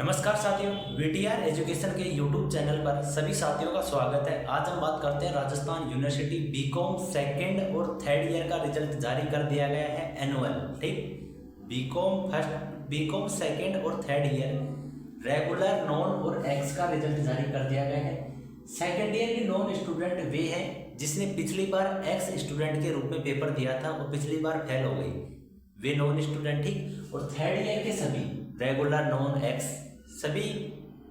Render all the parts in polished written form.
नमस्कार साथियों, VTR education के यूट्यूब चैनल पर सभी साथियों का स्वागत है। आज हम बात करते हैं राजस्थान यूनिवर्सिटी बीकॉम सेकंड और थर्ड ईयर का रिजल्ट जारी कर दिया गया है एनुअल। ठीक, बीकॉम सेकंड और थर्ड ईयर रेगुलर, नॉन और एक्स का रिजल्ट जारी कर दिया गया है। सेकंड ईयर के नॉन स्टूडेंट वे हैं जिसने पिछली बार एक्स स्टूडेंट के रूप में पेपर दिया था और पिछली बार फेल हो गई, वे नॉन स्टूडेंट। ठीक, और थर्ड ईयर के सभी रेगुलर, नॉन, एक्स सभी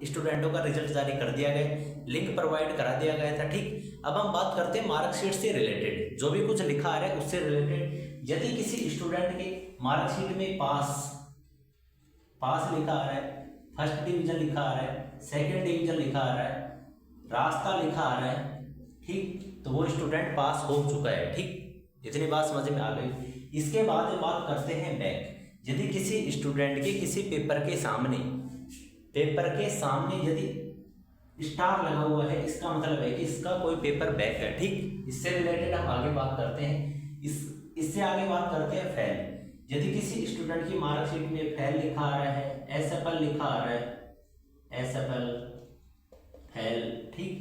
स्टूडेंटों का रिजल्ट जारी कर दिया गया, लिंक प्रोवाइड करा दिया गया था। ठीक, अब हम बात करते हैं मार्कशीट से रिलेटेड, जो भी कुछ लिखा आ रहा है उससे रिलेटेड। यदि किसी स्टूडेंट के मार्कशीट में पास लिखा आ रहा है, फर्स्ट डिवीजन लिखा आ रहा है, सेकंड डिवीजन लिखा आ रहा है, रास्ता लिखा आ रहा है, ठीक, तो वो स्टूडेंट पास हो चुका है। ठीक, इतनी बात समझ में आ गई। इसके बाद बात करते हैं बैक। यदि किसी स्टूडेंट के किसी पेपर के सामने यदि स्टार लगा हुआ है, इसका मतलब है कि इसका कोई पेपर बैक है। ठीक, इससे रिलेटेड हम आगे बात करते हैं। इससे आगे बात करते हैं फेल। यदि किसी स्टूडेंट की मार्कशीट में फेल लिखा आ रहा है, एसएफएल लिखा आ रहा है, एसएफएल फेल, ठीक,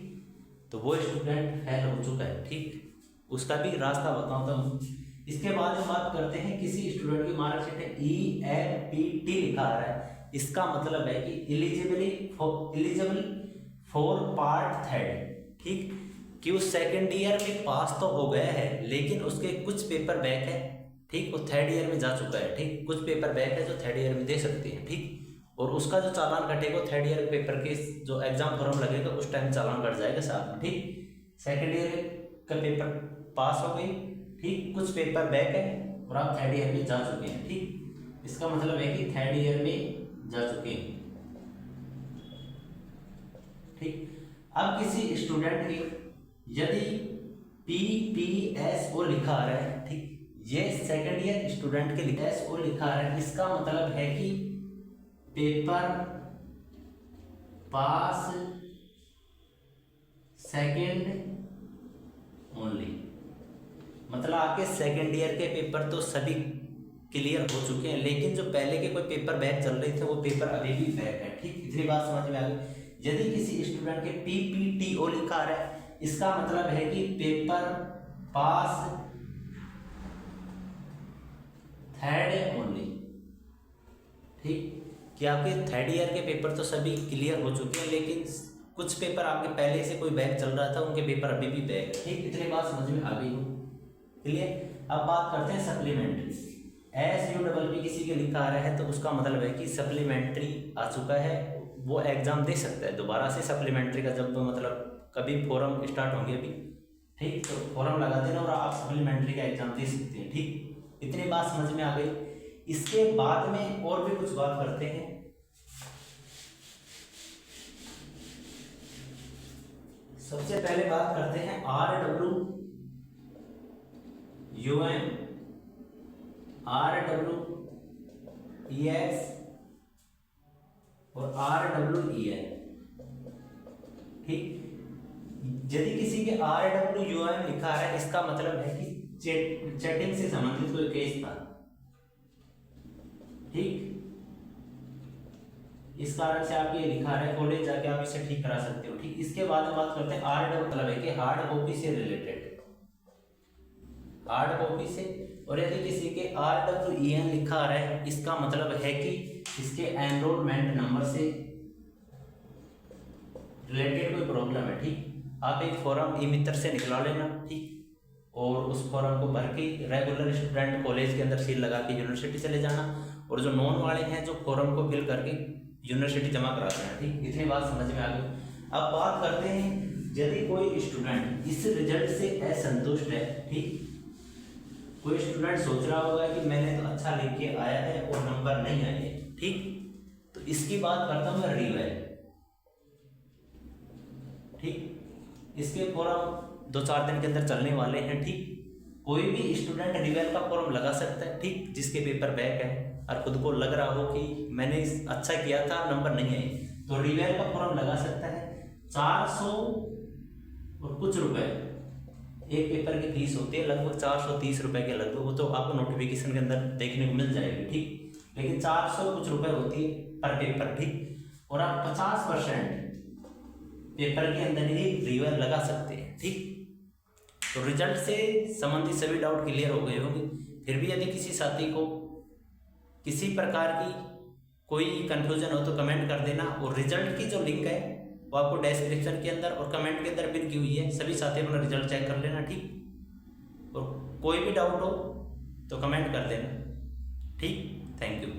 तो वो स्टूडेंट फेल हो चुका है। ठीक, उसका भी रास्ता बताता हूँ। इसके बाद हम बात करते हैं किसी स्टूडेंट की मार्कशीट में ELPT लिखा आ रहा है, इसका मतलब है कि एलिजिबल फॉर पार्ट थर्ड। ठीक, कि उस सेकंड ईयर में पास तो हो गया है लेकिन उसके कुछ पेपर बैक है। ठीक, वो थर्ड ईयर में जा चुका है। ठीक, कुछ पेपर बैक है जो थर्ड ईयर में दे सकते हैं। ठीक, और उसका जो चालान कटेगा थर्ड ईयर पेपर के जो एग्जाम फॉर्म लगेगा उस टाइम चालान कट जाएगा साथ में। ठीक, सेकंड ईयर का पेपर पास हो गई, ठीक, कुछ पेपर बैक है और आप थर्ड ईयर में जा चुके हैं। ठीक, इसका मतलब है कि थर्ड ईयर में जा चुके हैं। ठीक, अब किसी स्टूडेंट की यदि PPSO लिखा आ रहा है, ठीक, ये सेकंड ईयर स्टूडेंट के लिए SO लिखा आ रहा है, इसका मतलब है कि पेपर पास सेकंड ओनली, मतलब आपके सेकंड ईयर के पेपर तो सभी क्लियर हो चुके हैं लेकिन जो पहले के कोई पेपर बैक चल रहे थे वो पेपर अभी भी बैक है। ठीक, इतनी बात समझ में आ गई। यदि किसी स्टूडेंट के PPTO लिखा आ रहा है, इसका मतलब है कि पेपर पास थर्ड ओनली। ठीक, कि आपके थर्ड ईयर के पेपर तो सभी क्लियर हो चुके हैं लेकिन कुछ पेपर आपके पहले से कोई बैक चल रहा था, उनके पेपर अभी भी बैक है। ठीक, इतनी बात समझ में आ गई हो, क्लियर। अब बात करते हैं सप्लीमेंट्री। SUPP किसी के लिखा आ रहा है तो उसका मतलब है कि सप्लीमेंट्री आ चुका है, वो एग्जाम दे सकता है दोबारा से सप्लीमेंट्री का, जब मतलब कभी फॉर्म स्टार्ट होंगे अभी। ठीक, तो फॉर्म लगा देना और आप सप्लीमेंट्री का एग्जाम दे सकते हैं। ठीक, इतनी बात समझ में आ गई। इसके बाद में और भी कुछ बात करते हैं। सबसे पहले बात करते हैं RWUM, RWEX और RWEN। ठीक, यदि किसी के RWUM लिखा आ रहा है, इसका मतलब है कि चैटिंग से संबंधित कोई केस था। ठीक, इस कारण से आप ये लिखा रहा है, कॉलेज जाके आप इसे ठीक करा सकते हो। ठीक, इसके बाद हम बात करते हैं RW, मतलब है कि हार्ड कॉपी से रिलेटेड, हार्ड कॉपी से। और यदि किसी के RWEN लिखा आ रहा है, इसका मतलब है कि इसके एनरोलमेंट नंबर से रिलेटेड कोई प्रॉब्लम है। ठीक, आप एक फॉर्म ई-मित्र से निकला लेना, ठीक, और उस फॉर्म को भर के रेगुलर स्टूडेंट कॉलेज के अंदर सील लगा के यूनिवर्सिटी चले जाना, और जो नॉन वाले हैं जो फॉर्म को फिल करके यूनिवर्सिटी जमा करा देना। ठीक, इतनी बात समझ में आ गई। अब बात करते हैं यदि कोई स्टूडेंट इस रिजल्ट से असंतुष्ट है। ठीक, कोई स्टूडेंट सोच रहा होगा कि मैंने तो अच्छा लेके आया है और नंबर नहीं आए हैं। ठीक, तो इसकी बात करता हूँ मैं रीवैल। ठीक, इसके फॉर्म 2-4 दिन के अंदर चलने वाले हैं। ठीक, कोई भी स्टूडेंट रिवेल का फॉर्म लगा सकता है। ठीक, जिसके पेपर बैक है और खुद को लग रहा हो कि मैंने अच्छा किया था, नंबर नहीं आए, तो रिवेल का फॉर्म लगा सकता है। 400 और कुछ रुपए एक पेपर की फीस होती है, लगभग 430 रुपए के लगभग, वो तो आपको नोटिफिकेशन के अंदर देखने को मिल जाएगी। ठीक, लेकिन 400 कुछ रुपए होती है पर पेपर। ठीक, और आप 50% पेपर के अंदर ही रिवर लगा सकते हैं। ठीक, तो रिजल्ट से संबंधित सभी डाउट क्लियर हो गए होंगे। फिर भी यदि किसी साथी को किसी प्रकार की कोई कंफ्यूजन हो तो कमेंट कर देना, और रिजल्ट की जो लिंक है वो आपको डिस्क्रिप्शन के अंदर और कमेंट के अंदर पिन की हुई है। सभी साथी अपना रिजल्ट चेक कर लेना। ठीक, और कोई भी डाउट हो तो कमेंट कर देना। ठीक, थैंक यू।